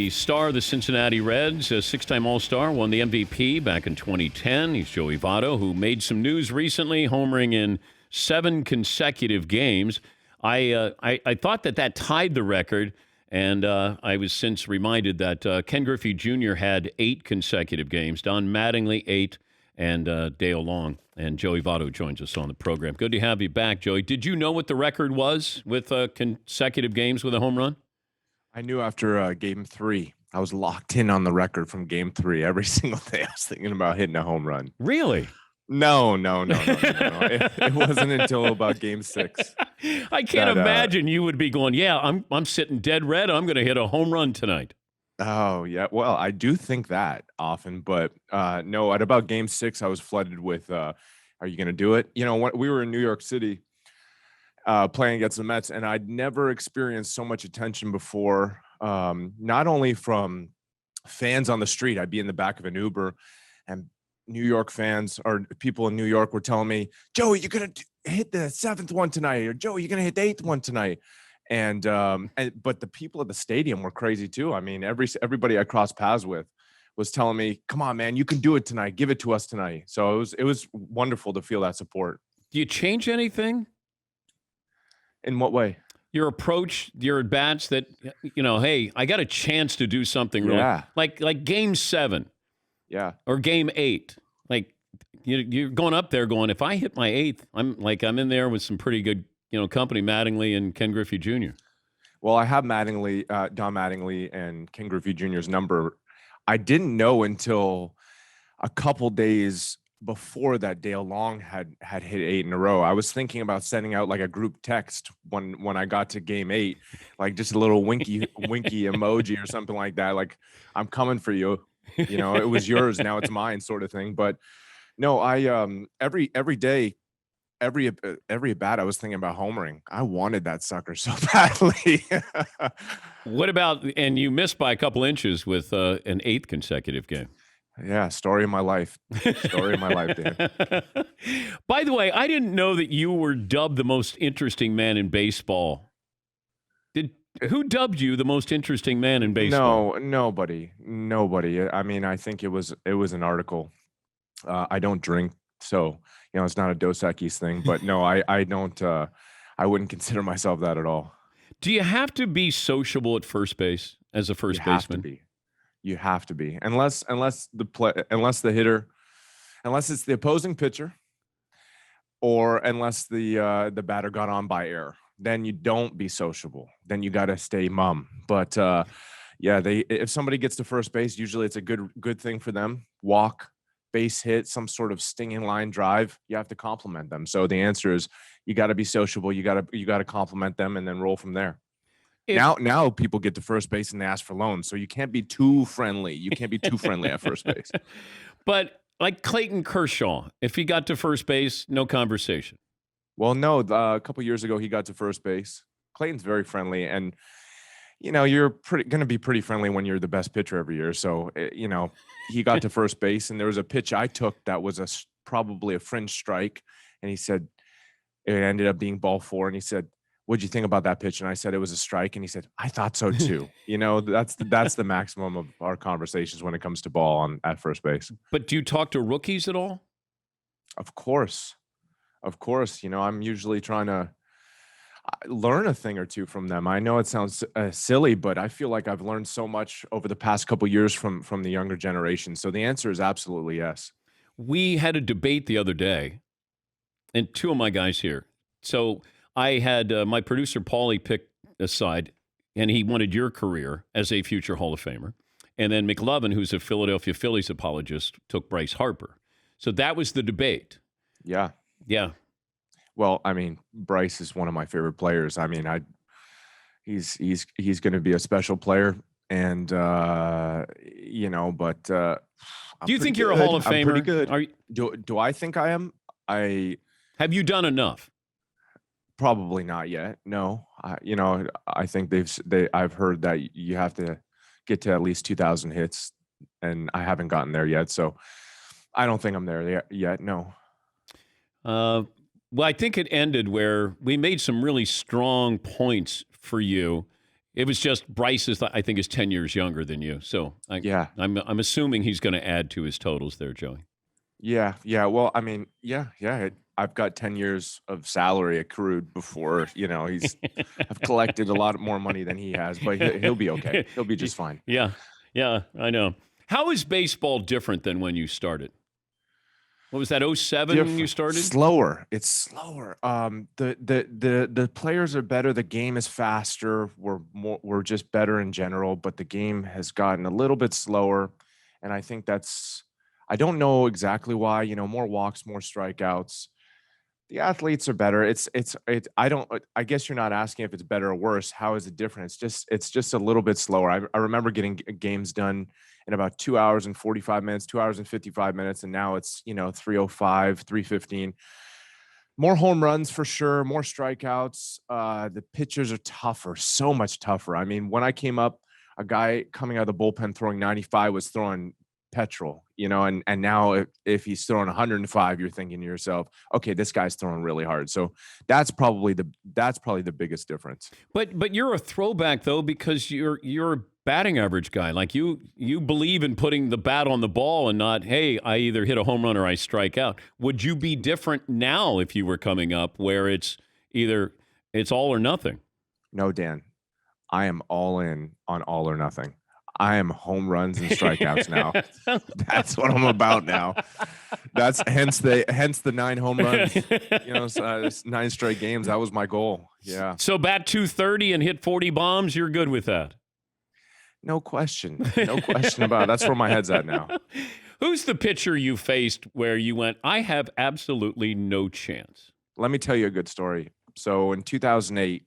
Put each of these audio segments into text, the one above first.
the star of the Cincinnati Reds, a six-time All-Star, won the MVP back in 2010. He's Joey Votto, who made some news recently, homering in 7 consecutive games. I thought that tied the record, and I was since reminded that Ken Griffey Jr. had 8 consecutive games, Don Mattingly 8, and Dale Long. And Joey Votto joins us on the program. Good to have you back, Joey. Did you know what the record was with consecutive games with a home run? I knew after Game 3. I was locked in on the record from Game 3. Every single day I was thinking about hitting a home run. Really? No. It wasn't until about Game 6. I can't imagine you would be going, yeah, I'm sitting dead red. I'm going to hit a home run tonight. Oh, yeah. Well, I do think that often, but no, at about Game 6, I was flooded with, are you going to do it? You know, we were in New York City playing against the Mets, and I'd never experienced so much attention before, not only from fans on the street. I'd be in the back of an Uber, and New York fans or people in New York were telling me, Joey, you're going to hit the 7th one tonight, or Joey, you're going to hit the 8th one tonight. But the people at the stadium were crazy too. I mean, everybody I crossed paths with was telling me, come on, man, you can do it tonight. Give it to us tonight. So it was wonderful to feel that support. Do you change anything? In what way? Your approach, your at-bats that, hey, I got a chance to do something really. Yeah. Like Game 7. Yeah. Or Game 8. Like, you're going up there going, if I hit my 8th, I'm in there with some pretty good company, Mattingly and Ken Griffey Jr. Well, I have Don Mattingly and Ken Griffey Jr.'s number. I didn't know until a couple days before that Dale Long had hit 8 in a row. I was thinking about sending out like a group text when I got to Game 8, like just a little winky emoji or something like that. Like, I'm coming for you. It was yours, now it's mine, sort of thing. But no, I every day. Every at bat, I was thinking about homering. I wanted that sucker so badly. What about, and you missed by a couple inches with an 8th consecutive game. Yeah, story of my life. Story of my life, Dan. By the way, I didn't know that you were dubbed the most interesting man in baseball. Who dubbed you the most interesting man in baseball? No, nobody. I mean, I think it was an article. I don't drink, so it's not a Dos Equis thing. But no, I don't. I wouldn't consider myself that at all. Do you have to be sociable at first base as a first baseman? You have to be, unless the hitter, unless it's the opposing pitcher, or unless the batter got on by error. Then you don't be sociable. Then you got to stay mum. But if somebody gets to first base, usually it's a good thing for them. Walk, base hit, some sort of stinging line drive. You have to compliment them. So the answer is you got to be sociable. You got to compliment them and then roll from there. Now people get to first base and they ask for loans. So you can't be too friendly. You can't be too friendly at first base. But like Clayton Kershaw, if he got to first base, no conversation. Well, no, a couple years ago, he got to first base. Clayton's very friendly, and, you're going to be pretty friendly when you're the best pitcher every year. So, he got to first base, and there was a pitch I took that was probably a fringe strike, and he said it ended up being ball 4, and he said, what'd you think about that pitch? And I said it was a strike, and he said, I thought so too. That's the maximum of our conversations when it comes to ball at first base. But do you talk to rookies at all? Of course. I'm usually trying to learn a thing or two from them. I know it sounds silly, but I feel like I've learned so much over the past couple of years from the younger generation. So the answer is absolutely yes. We had a debate the other day, and 2 of my guys here. So I had my producer, Paulie, pick a side, and he wanted your career as a future Hall of Famer. And then McLovin, who's a Philadelphia Phillies apologist, took Bryce Harper. So that was the debate. Yeah. Yeah. Well, I mean, Bryce is one of my favorite players. I mean, he's going to be a special player, and but do you think you're a Hall of Famer? I'm pretty good. Do I think I am? Have you done enough? Probably not yet. No. I think I've heard that you have to get to at least 2,000 hits, and I haven't gotten there yet. So I don't think I'm there yet. No. Well, I think it ended where we made some really strong points for you It was just Bryce I think, is 10 years younger than you. So Yeah. I'm assuming he's going to add to his totals there, Joey. Yeah, yeah. Well, I mean, yeah. I've got 10 years of salary accrued before, I've collected a lot more money than he has, but he'll be okay. He'll be just fine. Yeah, yeah, I know. How is baseball different than when you started? What was that, '07 you Different, started? slower. It's slower. The players are better. The game is faster. We're just better in general, but the game has gotten a little bit slower, and I think I don't know exactly why. More walks, more strikeouts. The athletes are better. I don't I guess you're not asking if it's better or worse. How is it different? It's just a little bit slower. I remember getting games done in about 2 hours and 45 minutes, 2 hours and 55 minutes, and now it's, 3:05, 3:15. More home runs for sure, more strikeouts. The pitchers are tougher, so much tougher. I mean, when I came up, a guy coming out of the bullpen throwing 95 was throwing petrol, and now if he's throwing 105, you're thinking to yourself, okay, this guy's throwing really hard. So that's probably the biggest difference. But you're a throwback though, because you're a batting average guy. Like you believe in putting the bat on the ball and not, hey, I either hit a home run or I strike out. Would you be different now if you were coming up where it's all or nothing? No, Dan, I am all in on all or nothing. I am home runs and strikeouts now. That's what I'm about now. That's hence the 9 home runs. So it's 9 straight games. That was my goal. Yeah, So bat 230 and hit 40 bombs, you're good with that. no question about it. That's where my head's at now. Who's the pitcher you faced where you went, I have absolutely no chance? Let me tell you a good story. So in 2008,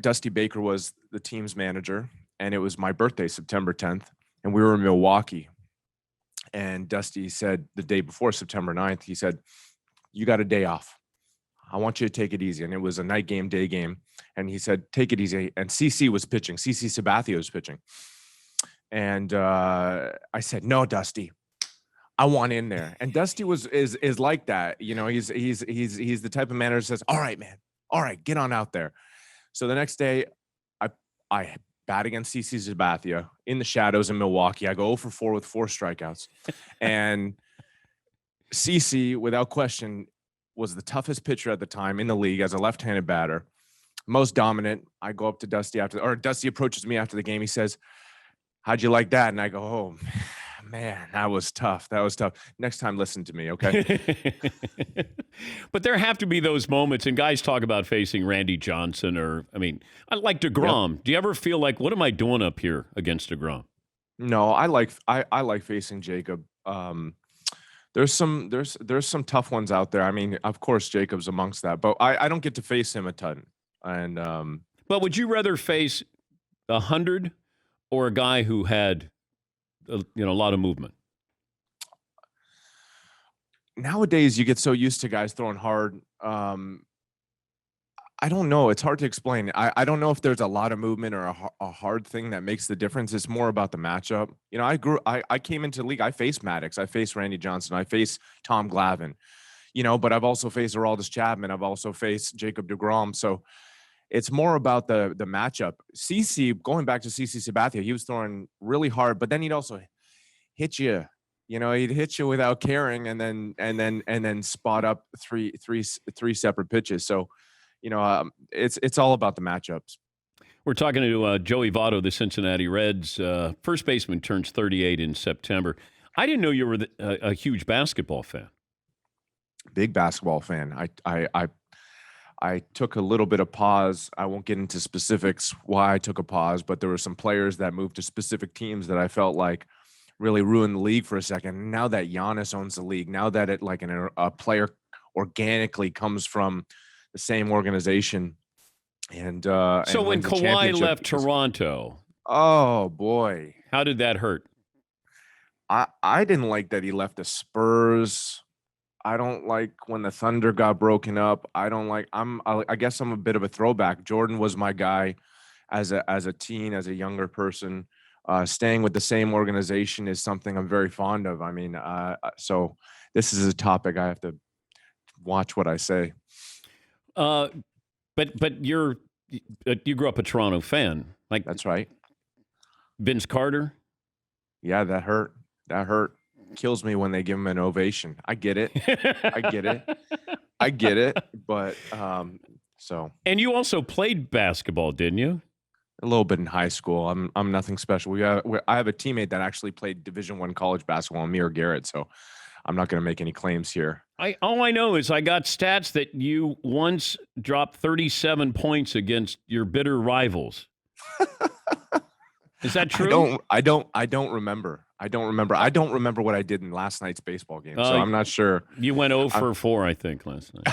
Dusty Baker was the team's manager, and it was my birthday, September 10th, and we were in Milwaukee. And Dusty said the day before, September 9th, he said, you got a day off. I want you to take it easy. And it was a night game, day game. And he said, take it easy. And CC was pitching. CC Sabathia was pitching. And I said, no, Dusty, I want in there. And Dusty is like that. He's the type of manager that says, all right, man. All right, get on out there. So the next day, I bat against CC Sabathia in the shadows in Milwaukee. I go 0 for 4 with 4 strikeouts. And CC, without question, was the toughest pitcher at the time in the league as a left-handed batter, most dominant. I go up to Dusty Dusty approaches me after the game. He says, how'd you like that? And I go, oh, man, that was tough. Next time, listen to me, okay? But there have to be those moments, and guys talk about facing Randy Johnson I like DeGrom. Yep. Do you ever feel like, what am I doing up here against DeGrom? No, I like facing Jacob. There's some tough ones out there. I mean, of course, Jacob's amongst that, but I don't get to face him a ton. And But would you rather face 100 or a guy who had a lot of movement? nowadays, you get so used to guys throwing hard. I don't know. It's hard to explain. I don't know if there's a lot of movement or a hard thing that makes the difference. It's more about the matchup. I came into the league. I faced Maddox. I faced Randy Johnson. I faced Tom Glavine. But I've also faced Aroldis Chapman. I've also faced Jacob DeGrom. So it's more about the matchup. CC, going back to CC Sabathia, he was throwing really hard, but then he'd also hit you. He'd hit you without caring, and then spot up three separate pitches. So, it's all about the matchups. We're talking to Joey Votto, the Cincinnati Reds. First baseman turns 38 in September. I didn't know you were a huge basketball fan. Big basketball fan. I took a little bit of pause. I won't get into specifics why I took a pause, but there were some players that moved to specific teams that I felt like really ruined the league for a second. Now that Giannis owns the league, now that a player organically comes from the same organization, and So when wins a Kawhi championship left Toronto, oh boy, how did that hurt? I didn't like that he left the Spurs. I don't like when the Thunder got broken up. I guess I'm a bit of a throwback. Jordan was my guy as a teen, as a younger person. Staying with the same organization is something I'm very fond of. I mean, so this is a topic I have to watch what I say. But You grew up a Toronto fan. Like That's right. Vince Carter? Yeah, that hurt. That hurt. Kills me when they give him an ovation. I get it. I get it. I get it. But so And you also played basketball, didn't you? a little bit in high school. I'm nothing special. I have a teammate that actually played Division One college basketball, Amir Garrett. So I'm not going to make any claims here. All I know is I got stats that you once dropped 37 points against your bitter rivals. Is that true? I don't remember. I don't remember what I did in last night's baseball game. So I'm not sure. You went 0 for 4, I think, last night.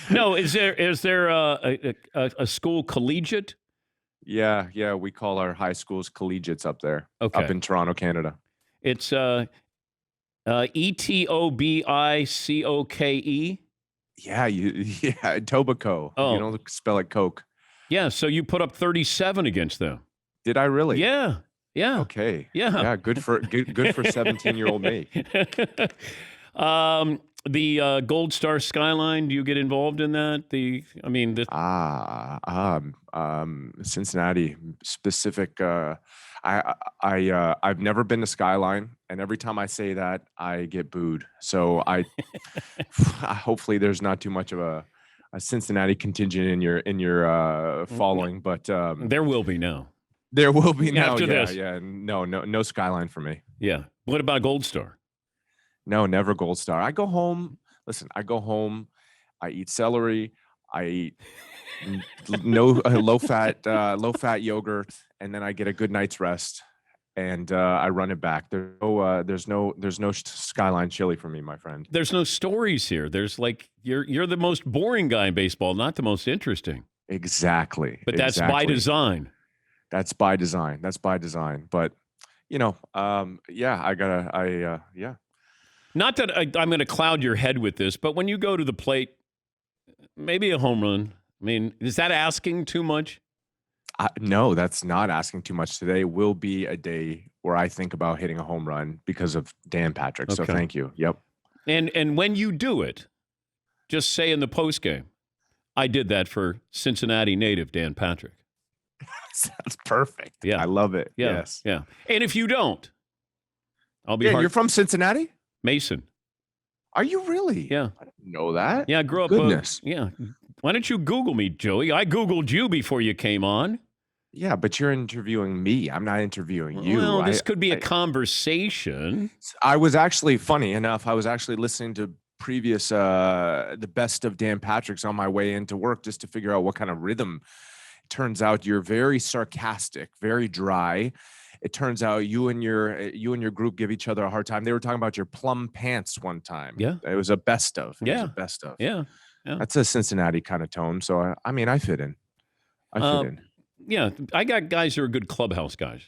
No, is there a school collegiate? Yeah. We call our high schools collegiates up there. Okay. Up in Toronto, Canada. It's Etobicoke. Yeah, Tobaco. Oh. You don't spell it Coke. Yeah, so you put up 37 against them. Did I really? Yeah. Okay. Yeah. Yeah. Good for 17-year-old me. The Gold Star Skyline. Do you get involved in that? Cincinnati specific. I've never been to Skyline, and every time I say that, I get booed. So hopefully there's not too much of a Cincinnati contingent in your following, but there will be now. There will be now. After this. Yeah. No Skyline for me. Yeah. What about Gold Star? No, never Gold Star. I go home. Listen, I go home. I eat celery. I eat low fat yogurt, and then I get a good night's rest, and I run it back. There's no Skyline chili for me, my friend. There's no stories here. There's like you're the most boring guy in baseball, not the most interesting. Exactly. But that's by design. That's by design. But yeah. Not that I'm going to cloud your head with this, but when you go to the plate, maybe a home run. I mean, is that asking too much? No, that's not asking too much. Today will be a day where I think about hitting a home run because of Dan Patrick. So thank you. Yep. And when you do it, just say in the postgame, I did that for Cincinnati native Dan Patrick. Sounds perfect. Yeah. I love it. Yeah. Yes. Yeah. And if you don't, I'll be You're from Cincinnati? Mason. Are you really? Yeah. I didn't know that. Yeah, I grew up. Goodness. Yeah. Why don't you Google me, Joey? I Googled you before you came on. Yeah, but you're interviewing me. I'm not interviewing you. Well, this could be a conversation. I was actually, funny enough, listening to previous, the best of Dan Patrick's on my way into work just to figure out what kind of rhythm. It turns out you're very sarcastic, very dry. It turns out you and your group give each other a hard time. They were talking about your plum pants one time. Yeah. It was a best of. Yeah. It was a best of. Yeah. That's a Cincinnati kind of tone. So, I fit in. I fit in. Yeah. I got guys who are good clubhouse guys.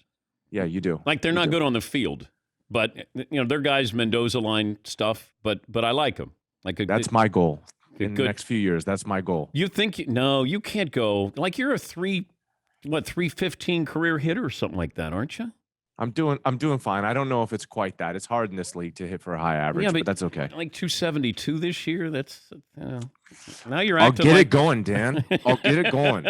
Yeah, you do. Like they're not good on the field, but they're guys Mendoza line stuff, but I like them. That's my goal. In the next few years, that's my goal. You think no, you can't go like you're a 315 career hitter or something like that, aren't you? I'm doing fine. I don't know if it's quite that. It's hard in this league to hit for a high average, but that's okay. Like 272 this year. That's now you're I'll acting. Get it going, Dan. I'll get it going.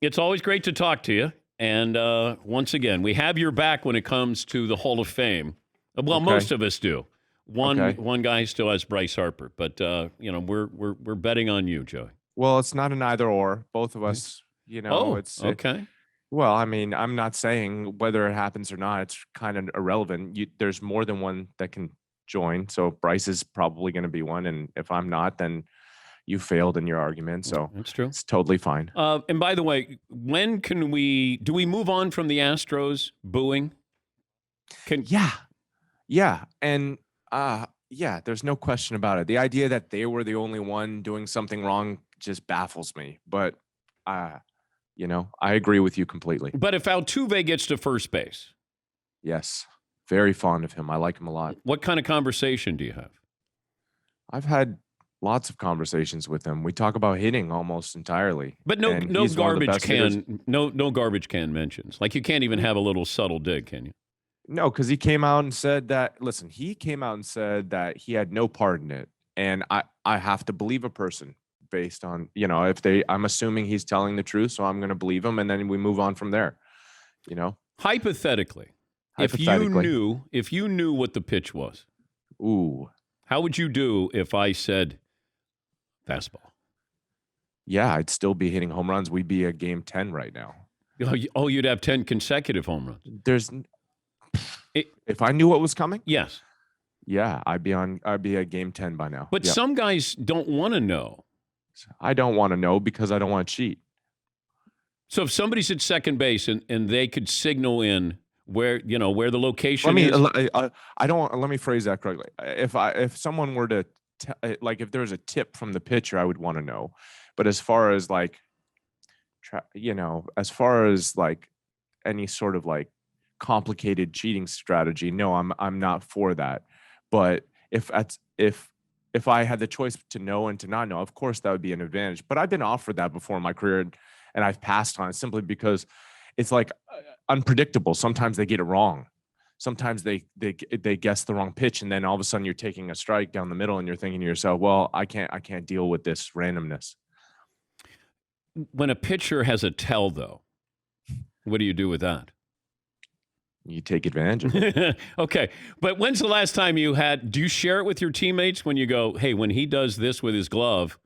It's always great to talk to you. And once again, we have your back when it comes to the Hall of Fame. Well, most of us do. One guy still has Bryce Harper, but we're betting on you, Joey. Well, it's not an either or. Both of us, it's okay. Well, I mean, I'm not saying whether it happens or not. It's kind of irrelevant. There's more than one that can join. So Bryce is probably going to be one. And if I'm not, then you failed in your argument. So that's true. It's totally fine. And by the way, when do we move on from the Astros booing? Yeah. And there's no question about it. The idea that they were the only one doing something wrong just baffles me. But I agree with you completely. But if Altuve gets to first base. Yes. Very fond of him. I like him a lot. What kind of conversation do you have? I've had lots of conversations with him. We talk about hitting almost entirely. But no garbage can mentions. Like you can't even have a little subtle dig, can you? No, because he came out and said that, listen, he came out and said that he had no part in it. and I have to believe a person based on, if I'm assuming he's telling the truth, so I'm going to believe him, and then we move on from there. Hypothetically, Hypothetically. if you knew what the pitch was, Ooh, how would you do if I said fastball? yeah, I'd still be hitting home runs. We'd be at game 10 right now. Oh, you'd have 10 consecutive home runs. If I knew what was coming, Yes. yeah, I'd be at game 10 by now. But Yep. some guys don't want to know. I don't want to know because I don't want to cheat. So if somebody's at second base and they could signal in where the location Let is. let me phrase that correctly. If someone were to if there was a tip from the pitcher, I would want to know. But as far as any sort of complicated cheating strategy, no, I'm not for that. But if I had the choice to know and to not know, of course that would be an advantage. But I've been offered that before in my career, and I've passed on it simply because it's unpredictable. Sometimes they get it wrong. Sometimes they guess the wrong pitch, and then all of a sudden you're taking a strike down the middle, and you're thinking to yourself, "Well, I can't deal with this randomness." When a pitcher has a tell, though, what do you do with that? You take advantage of it. Okay, but when's the last time do you share it with your teammates when you go, hey, when he does this with his glove,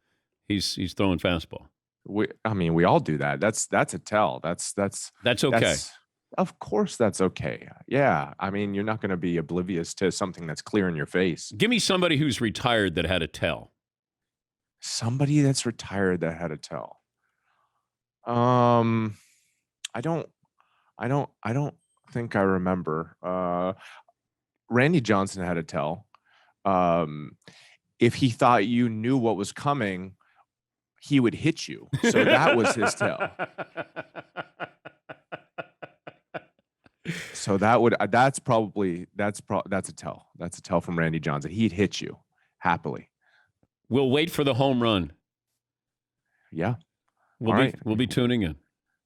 he's throwing fastball? We all do that. That's a tell. That's okay. Of course that's okay. Yeah. You're not going to be oblivious to something that's clear in your face. Give me somebody who's retired that had a tell. Somebody that's retired that had a tell. I don't think I remember. Randy Johnson had a tell. If he thought you knew what was coming, he would hit you. So that was his tell. So that's a tell. That's a tell from Randy Johnson. He'd hit you happily. We'll wait for the home run. Yeah. We'll be tuning in.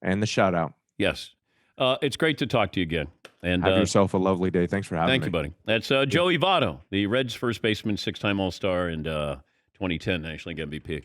And the shout out. Yes. It's great to talk to you again. And have yourself a lovely day. Thanks for having me. Thank you, buddy. That's Joey Votto, the Reds first baseman, 6-time All-Star, and 2010 National League MVP.